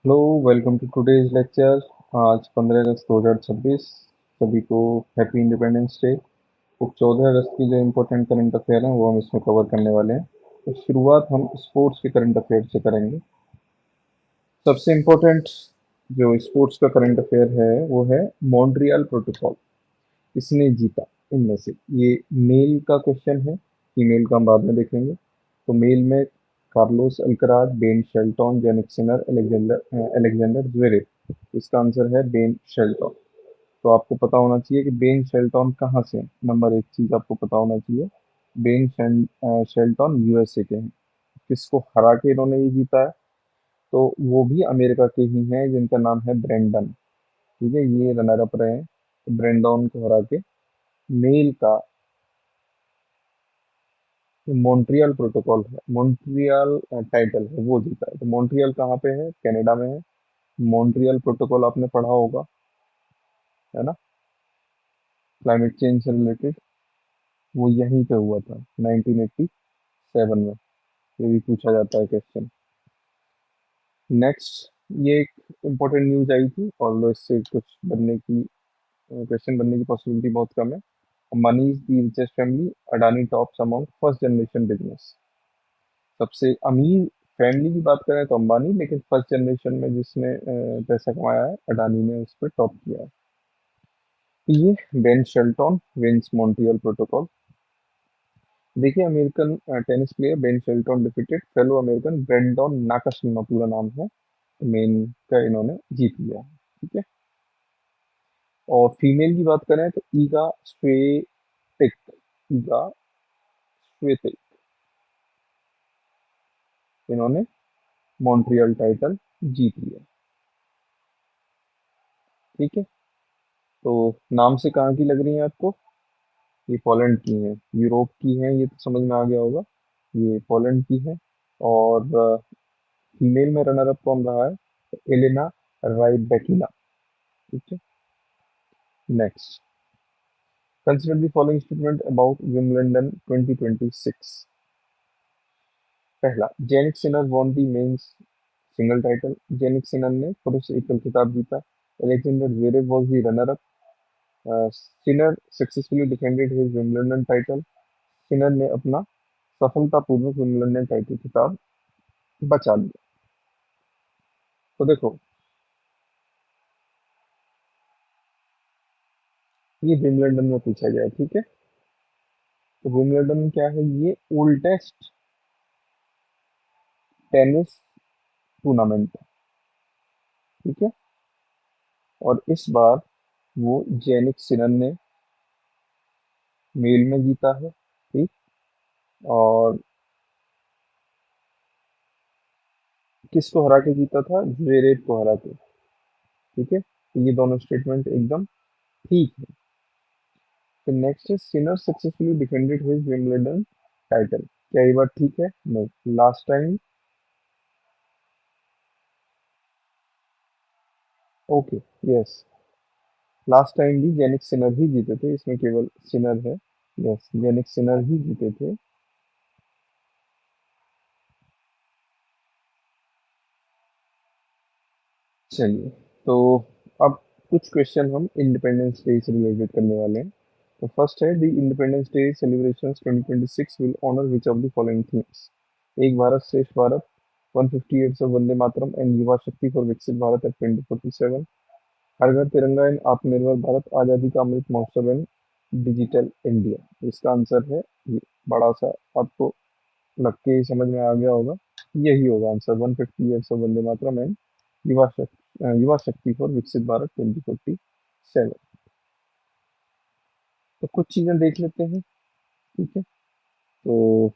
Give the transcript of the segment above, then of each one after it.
Hello, welcome to today's lecture. आज 15 अगस्त 2026। सभी को हैप्पी इंडिपेंडेंस डे। तो 14 अगस्त की जो इम्पोर्टेंट करंट अफेयर हैं वो हम इसमें कवर करने वाले हैं। तो शुरुआत हम स्पोर्ट्स के करंट अफेयर से करेंगे। सबसे इम्पोर्टेंट जो स्पोर्ट्स का करंट अफेयर है वो है मॉन्ट्रियल प्रोटोकॉल। किसने जीता इनमें से? ये मेल का क्वेश्चन है, फीमेल का हम बाद में देखेंगे। तो मेल में Carlos Alcaraz, Ben Shelton, Jannik Sinner, Alexander Zverev. इसका आंसर है बेन शेल्टन। तो आपको पता होना चाहिए कि बेन शेल्टन कहाँ से हैं। नंबर एक चीज आपको पता होना चाहिए, शेल्टन यूएसए के हैं। किसको हरा के इन्होंने ये जीता है? तो वो भी अमेरिका के ही हैं जिनका नाम है ब्रेंडन। ठीक है, ये रनर अप रहे हैं। तो ब्रेंडन को हरा के मेल का मॉन्ट्रियल प्रोटोकॉल है, मॉन्ट्रियल टाइटल है, वो जीता है। तो मॉन्ट्रियल कहाँ पे है? कनाडा में है। मॉन्ट्रियल प्रोटोकॉल आपने पढ़ा होगा, है ना, क्लाइमेट चेंज से रिलेटेड। वो यहीं पे हुआ था 1987 में। ये भी पूछा जाता है क्वेश्चन। नेक्स्ट, ये एक इम्पोर्टेंट न्यूज आई थी, और इससे कुछ बनने की क्वेश्चन बनने की पॉसिबिलिटी बहुत कम है। Ambani is the richest family, Adani tops among first generation business. सबसे अमीर फैमिली की बात करें तो अंबानी, लेकिन फर्स्ट जनरेशन में जिसने पैसा कमाया है अडानी ने उस पर टॉप किया है। ये Ben Shelton wins Montreal protocol. देखिए, American tennis player Ben Shelton defeated fellow American Brandon Nakashima, पूरा नाम है। मेन का इन्होंने जीत लिया है। ठीक है। और फीमेल की बात करें तो ईगा स्वेटिक, ईगा स्वेतिक, इन्होंने मॉन्ट्रियल टाइटल जीत लिया। ठीक है। तो नाम से कहाँ की लग रही है आपको? ये पोलैंड की हैं, यूरोप की हैं, ये तो समझ में आ गया होगा। ये पोलैंड की है। और फीमेल में रनर अप कौन रहा है? तो एलेना राइबेकिना। ठीक है। Next, consider the following statement about Wimbledon 2026। पहला, Jannik Sinner won the men's single title. Jannik Sinner ने पुरुष एकल खिताब जीता। Alexander Zverev was the runner up. Sinner successfully defended his Wimbledon title. Sinner ने अपना सफलतापूर्वक विंबलडन टाइटल खिताब बचा लिया। तो देखो, ये विंबलडन में पूछा गया है। ठीक है। तो विंबलडन क्या है? ये ओल्डेस्ट टेनिस टूर्नामेंट है। ठीक है। और इस बार वो जेनिक सिनर ने मेल में जीता है। ठीक। और किसको हरा के जीता था? ज्वेरेव को हरा के। ठीक है। तो ये दोनों स्टेटमेंट एकदम ठीक है। तो नेक्स्ट है, Sinner successfully defended his Wimbledon title. क्या ये बात ठीक है? नहीं। Last time, okay, yes, last time भी जेनिक सिनर ही जीते थे, इसमें केवल सिनर है। यस, जेनिक सिनर ही जीते थे। चलिए, तो अब कुछ क्वेश्चन हम इंडिपेंडेंस डे से रिलेटेड करने वाले हैं। तो फर्स्ट है, the Independence Day celebrations 2026 will honour which of the following themes? Ek Bharat Shreshtha Bharat, 150 years of Vande Mataram and Yuva Shakti for विकसित भारत एट 2047, हर घर तिरंगा एंड आत्मनिर्भर भारत, आजादी का Amrit Mahotsav and digital India. इसका आंसर है ये। बड़ा सा आपको लग के ही समझ में आ गया होगा, यही होगा answer, 150 years of Vande Mataram and Yuva Shakti for विकसित भारत 2047। तो कुछ चीजें देख लेते हैं। ठीक है। तो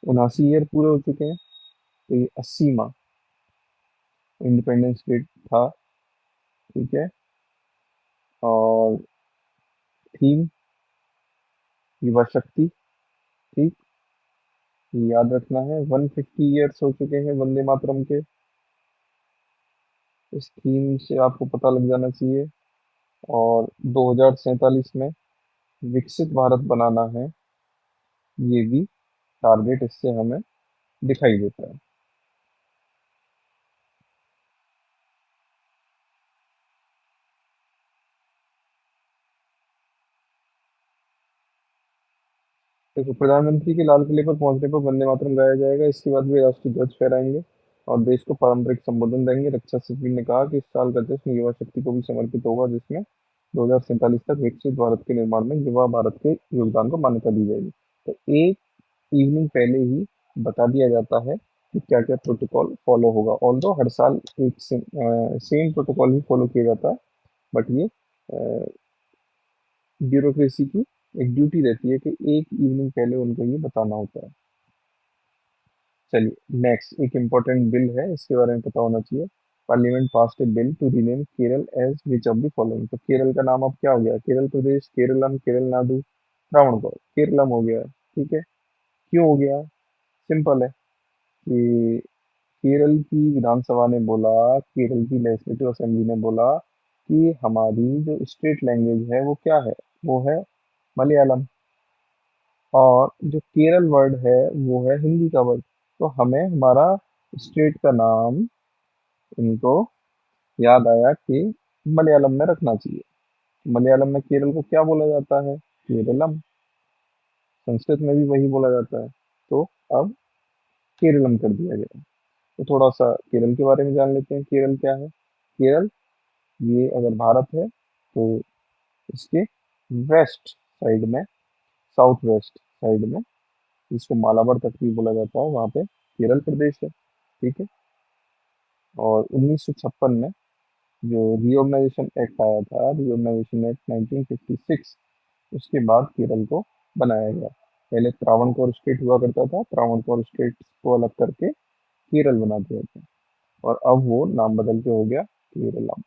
79 ईयर पूरे हो चुके हैं। तो ये 80वां इंडिपेंडेंस डे था। ठीक है। और थीम युवा शक्ति। ठीक, ये याद रखना है। 150 ईयर्स हो चुके हैं वंदे मातरम के। इस थीम से आपको पता लग जाना चाहिए। और 2047 में विकसित भारत बनाना है, ये भी टारगेट इससे हमें दिखाई देता है। देखो, प्रधानमंत्री के लाल किले पर पहुंचने पर वंदे मातरम गाया जाएगा। इसके बाद वे राष्ट्रीय ध्वज फहराएंगे और देश को पारंपरिक संबोधन देंगे। रक्षा सचिव ने कहा कि इस साल का जश्न युवा शक्ति को भी समर्पित होगा, जिसमें 2047 तक विकसित भारत के निर्माण में युवा भारत के योगदान को मान्यता दी जाएगी। तो एक इवनिंग पहले ही बता दिया जाता है कि क्या क्या प्रोटोकॉल फॉलो होगा। ऑल्दो हर साल एक सेम प्रोटोकॉल ही फॉलो किया जाता है, बट ये ब्यूरोक्रेसी की एक ड्यूटी रहती है कि एक इवनिंग पहले उनको ये बताना होता है। चलिए नेक्स्ट, एक इम्पोर्टेंट बिल है, इसके बारे में पता होना चाहिए। Parliament passed a bill to rename Kerala as which of the following. तो केरल का नाम अब क्या हो गया? केरल प्रदेश, केरलम, केरल नाडु, त्रावणकोर, केरलम हो गया है। ठीक है, क्यों हो गया? सिंपल है कि केरल की विधानसभा ने बोला, केरल की लेजिस्लेटिव असेंबली ने बोला कि हमारी जो स्टेट लैंग्वेज है वो क्या है? वो है मलयालम। और जो केरल वर्ड है वो है हिंदी का वर्ड। तो हमें हमारा स्टेट का नाम इनको याद आया कि मलयालम में रखना चाहिए। मलयालम में केरल को क्या बोला जाता है? केरलम। संस्कृत में भी वही बोला जाता है। तो अब केरलम कर दिया गया। तो थोड़ा सा केरल के बारे में जान लेते हैं। केरल क्या है? केरल, ये अगर भारत है तो इसके वेस्ट साइड में, साउथ वेस्ट साइड में, इसको मालाबार तक भी बोला जाता है, वहाँ पे केरल प्रदेश है। ठीक है। और 1956 में जो रिओर्गनाइजेशन एक्ट आया था, रिओर्गनाइजेशन एक्ट 1956, उसके बाद केरल को बनाया गया। पहले त्रावणकोर स्टेट हुआ करता था, त्रावणकोर स्टेट को अलग करके केरल बना दिया था, और अब वो नाम बदल के हो गया केरला।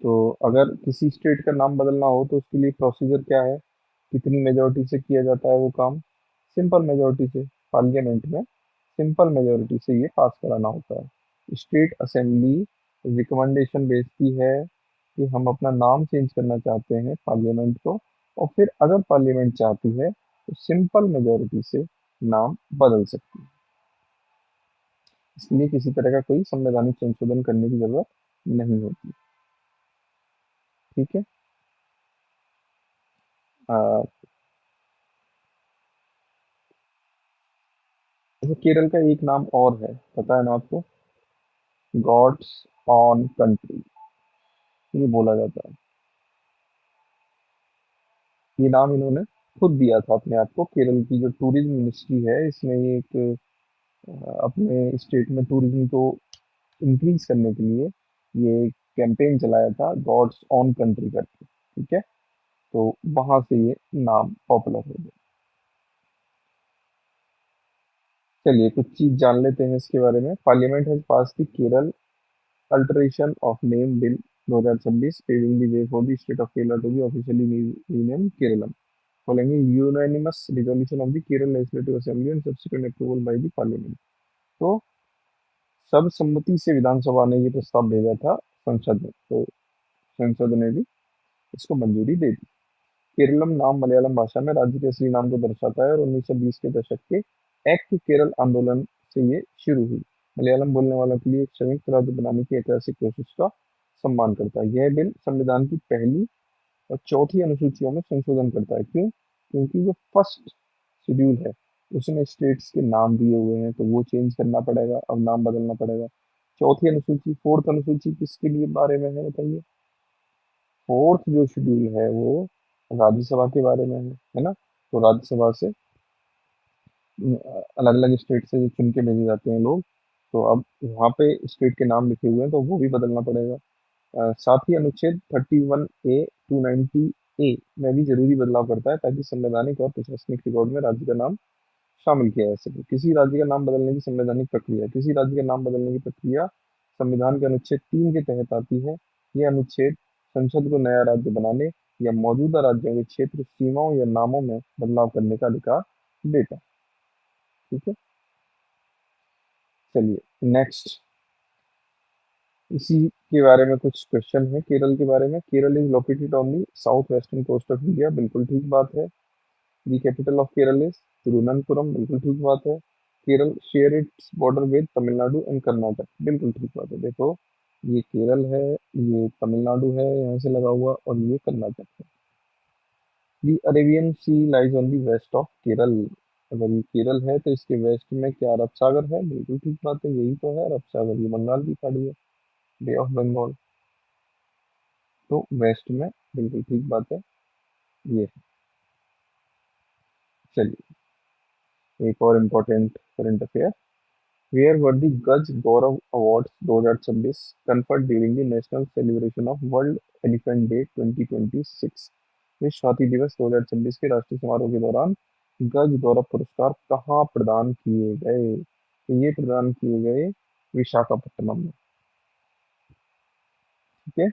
तो अगर किसी स्टेट का नाम बदलना हो तो उसके लिए प्रोसीजर क्या है? कितनी मेजोरिटी से किया जाता है वो काम? सिंपल मेजोरिटी से। पार्लियामेंट में सिंपल मेजोरिटी से ये पास कराना होता है। स्टेट असेंबली रिकमेंडेशन भेजती है कि हम अपना नाम चेंज करना चाहते हैं पार्लियामेंट को, और फिर अगर पार्लियामेंट चाहती है तो सिंपल मेजोरिटी से नाम बदल सकती है। इसलिए किसी तरह का कोई संवैधानिक संशोधन करने की जरूरत नहीं होती। ठीक है। आ, जैसे केरल का एक नाम और है, पता है ना आपको? गॉड्स ऑन कंट्री, ये बोला जाता है। ये नाम इन्होंने खुद दिया था अपने आप को। केरल की जो टूरिज्म मिनिस्ट्री है, इसने ये एक अपने स्टेट में टूरिज्म को इंक्रीज करने के लिए ये कैंपेन चलाया था, गॉड्स ऑन कंट्री करके। ठीक है। तो वहां से ये नाम पॉपुलर हो गया। चलिए कुछ चीज जान लेते हैं इसके बारे में। Parliament has pass the Kerala alteration of name bill 2026, paving the way for the state of Kerala to be officially rename Keralam, following a unanimous resolution of the Kerala Legislative Assembly and subsequent approval by the Parliament। तो सर्वसम्मति से विधानसभा ने ये प्रस्ताव भेजा था संसद में, तो संसद ने भी इसको मंजूरी दे दी। केरलम नाम मलयालम भाषा में राज्य के असली नाम को दर्शाता है और 1920 के दशक के एक्ट केरल आंदोलन से ये शुरू हुई। मलयालम बोलने वालों के लिए एक संयुक्त राज्य बनाने की ऐतिहासिक कोशिश का सम्मान करता है। यह बिल संविधान की पहली और चौथी अनुसूचियों में संशोधन करता है। क्यों? क्योंकि जो फर्स्ट शेड्यूल है उसमें स्टेट्स के नाम दिए हुए हैं, तो वो चेंज करना पड़ेगा, अब नाम बदलना पड़ेगा। चौथी अनुसूची, फोर्थ अनुसूची किसके लिए बारे में है बताइए? फोर्थ जो शेड्यूल है वो राज्यसभा के बारे में है ना? तो राज्यसभा से अलग अलग स्टेट से जो चुन के भेजे जाते हैं लोग, तो अब वहाँ पे स्टेट के नाम लिखे हुए हैं तो वो भी बदलना पड़ेगा। साथ ही अनुच्छेद 31A 290A में भी जरूरी बदलाव करता है, ताकि संवैधानिक और प्रशासनिक रिकॉर्ड में राज्य का नाम शामिल किया जा सके। किसी राज्य का नाम बदलने की संवैधानिक प्रक्रिया, किसी राज्य का नाम बदलने की प्रक्रिया संविधान के अनुच्छेद 3 के तहत आती है। यह अनुच्छेद संसद को नया राज्य बनाने या मौजूदा राज्यों के क्षेत्र, सीमाओं या नामों में बदलाव करने का अधिकार देता है। ठीक है। चलिए नेक्स्ट, इसी के बारे में कुछ क्वेश्चन है केरल के बारे में। Kerala is located on the south western coast of India, बिल्कुल ठीक बात है। The capital of Kerala is Thiruvananthapuram, बिल्कुल ठीक बात है। Kerala share its border with Tamil Nadu and Karnataka, बिल्कुल ठीक बात है। देखो, ये केरल है, ये तमिलनाडु है यहाँ से लगा हुआ, और ये कर्नाटक है। The Arabian sea lies on the west of Kerala. अगर ये केरल है तो इसके वेस्ट में क्या अरब सागर है? बिल्कुल ठीक बात है, यही तो है अरब सागर, ये बंगाल की खाड़ी है, बे ऑफ बंगाल। तो वेस्ट में बिल्कुल ठीक बात है ये। चलिए, एक और important current affair. Where were the Gaj Gaurav awards 2026 conferred during the national celebration of World Elephant Day 2026? विश्व हाथी दिवस 2026 के राष्ट्रीय समारोह के दौरान गज गौरव पुरस्कार कहाँ प्रदान किए गए? तो ये प्रदान किए गए विशाखापट्टनम में। ठीक है,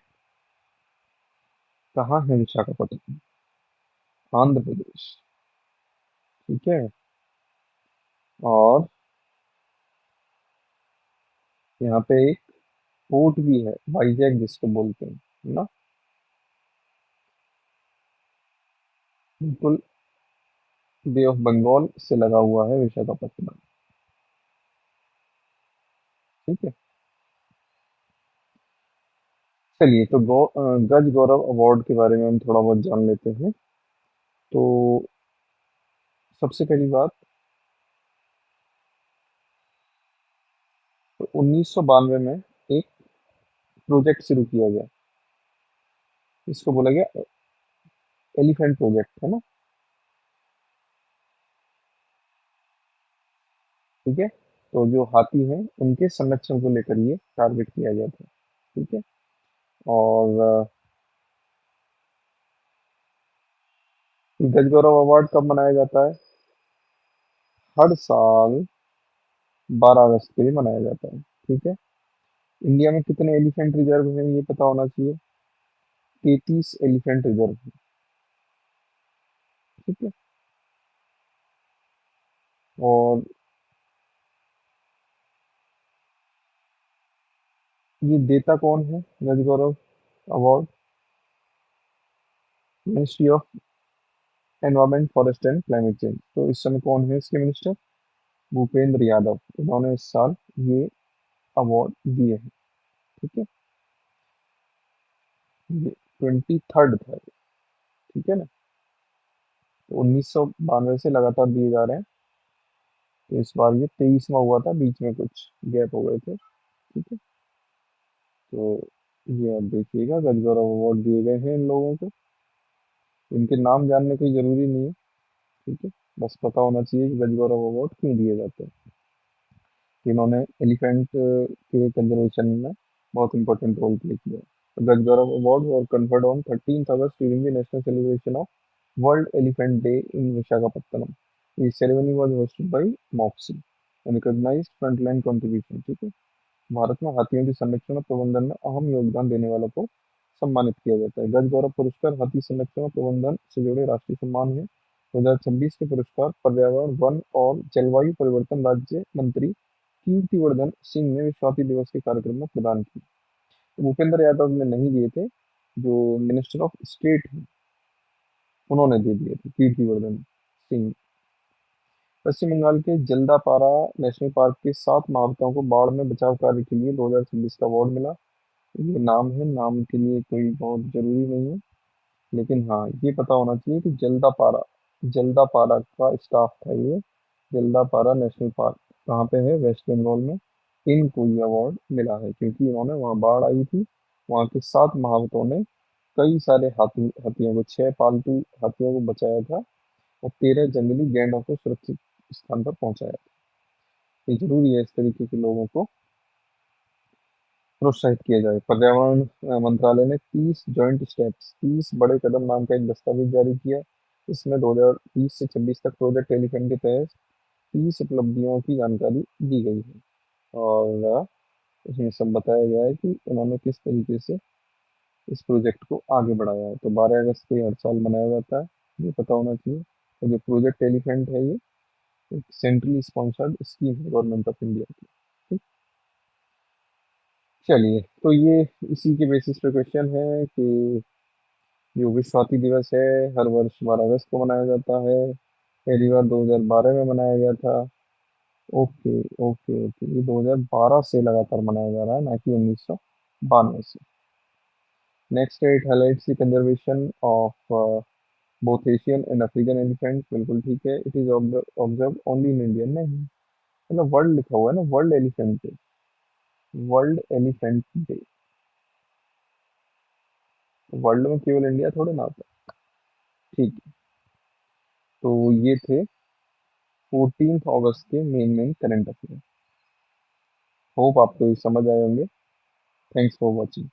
कहाँ है विशाखापट्टनम? आंध्र प्रदेश। ठीक है, और यहाँ पे एक पोर्ट भी है, वाइजैक जिसको बोलते हैं, है ना? बिल्कुल, बे ऑफ बंगाल से लगा हुआ है विशाखापट्टनम। ठीक है, चलिए तो गज गौरव अवार्ड के बारे में हम थोड़ा बहुत जान लेते हैं। तो सबसे पहली बात, तो 1992 में एक प्रोजेक्ट शुरू किया गया, इसको बोला गया एलिफेंट प्रोजेक्ट, है ना? ठीक है, तो जो हाथी हैं उनके संरक्षण को लेकर ये टारगेट किया गया था। ठीक है, और गज गौरव अवार्ड कब मनाया जाता है? हर साल 12 अगस्त को ये मनाया जाता है। ठीक है, इंडिया में कितने एलिफेंट रिजर्व हैं ये पता होना चाहिए। 33 एलिफेंट रिजर्व हैं। ठीक है, और ये देता कौन है Gaj Gaurav award? Ministry of environment forest and climate change. तो इस समय कौन है इसके मिनिस्टर? भूपेंद्र यादव। इन्होंने इस साल ये अवार्ड दिए हैं। ठीक है, ये 23rd था ये। ठीक है ना, तो 1992 से लगातार दिए जा रहे हैं। तो इस बार ये 23वां हुआ था, बीच में कुछ गैप हो गए थे। ठीक है, तो ये आप देखिएगा गज गौरव अवार्ड दिए गए हैं इन लोगों को। इनके नाम जानने की जरूरी नहीं है। ठीक है, बस पता होना चाहिए कि गज गौरव अवार्ड क्यों दिए जाते हैं। इन्होंने एलिफेंट के कंजर्वेशन में बहुत इंपॉर्टेंट रोल प्ले किया है। तो गज गौरव अवार्ड और conferred on 13th August during the national celebration of World Elephant Day in Visakhapatnam. The ceremony was hosted by MOPSI and recognized frontline contribution। ठीक है, भारत में हाथियों के संरक्षण और प्रबंधन में अहम योगदान देने वालों को सम्मानित किया जाता है। गज गौरव पुरस्कार हाथी संरक्षण और प्रबंधन से जुड़े राष्ट्रीय सम्मान है। 2026 के पुरस्कार पर्यावरण, वन और जलवायु परिवर्तन राज्य मंत्री कीर्तिवर्धन सिंह ने विश्व हाथी दिवस के कार्यक्रम में प्रदान की। तो भूपेंद्र यादव ने नहीं दिए थे, जो मिनिस्टर ऑफ स्टेट हैं उन्होंने दे दिए थे, कीर्तिवर्धन सिंह। पश्चिम बंगाल के जल्दापारा नेशनल पार्क के 7 महावताओं को बाढ़ में बचाव कार्य के लिए 2026 का अवार्ड मिला। ये नाम है, नाम के लिए कोई बहुत जरूरी नहीं है, लेकिन हाँ ये पता होना चाहिए कि जल्दापारा, जल्दापारा का स्टाफ था ये। जल्दापारा नेशनल पार्क कहाँ पे है? वेस्ट बंगाल में। इनको ये अवार्ड मिला है क्योंकि इन्होंने, वहाँ बाढ़ आई थी, वहाँ के 7 महावतों ने कई सारे हाथियों को, 6 पालतू हाथियों को बचाया था और 13 जंगली गैंडों को सुरक्षित स्थान पर पहुंचाया था। ये जरूरी है इस तरीके के लोगों को प्रोत्साहित किया जाए। पर्यावरण मंत्रालय ने 30 बड़े कदम नाम का एक दस्तावेज जारी किया। इसमें 2020 से 26 तक प्रोजेक्ट एलिफेंट के तहत 30 उपलब्धियों की जानकारी दी गई है। और इसमें सब बताया गया है कि उन्होंने किस तरीके से इस प्रोजेक्ट को आगे बढ़ाया है। तो 12 अगस्त को ये हर साल मनाया जाता है, ये पता होना चाहिए। तो जो प्रोजेक्ट एलिफेंट है ये एक सेंट्रली स्पॉन्सर्ड स्कीम है गवर्नमेंट ऑफ इंडिया की। ठीक, चलिए तो ये इसी के बेसिस पे क्वेश्चन है कि जो विश्व स्वाति दिवस है हर वर्ष 12 अगस्त को मनाया जाता है। पहली बार 2012 में मनाया गया था। ओके ओके ओके, ये 2012 से लगातार मनाया जा रहा है, ना कि 1992 से। नेक्स्ट है, it highlights the conservation of both Asian and African elephant, बिल्कुल ठीक है। It is observe only in India, नहीं, मतलब वर्ल्ड लिखा हुआ है ना, world elephant day, world elephant day. World में केवल इंडिया थोड़े ना आता है। ठीक है, तो ये थे 14 अगस्त के main main current affair. Hope आपको ये समझ आए होंगे। Thanks for watching.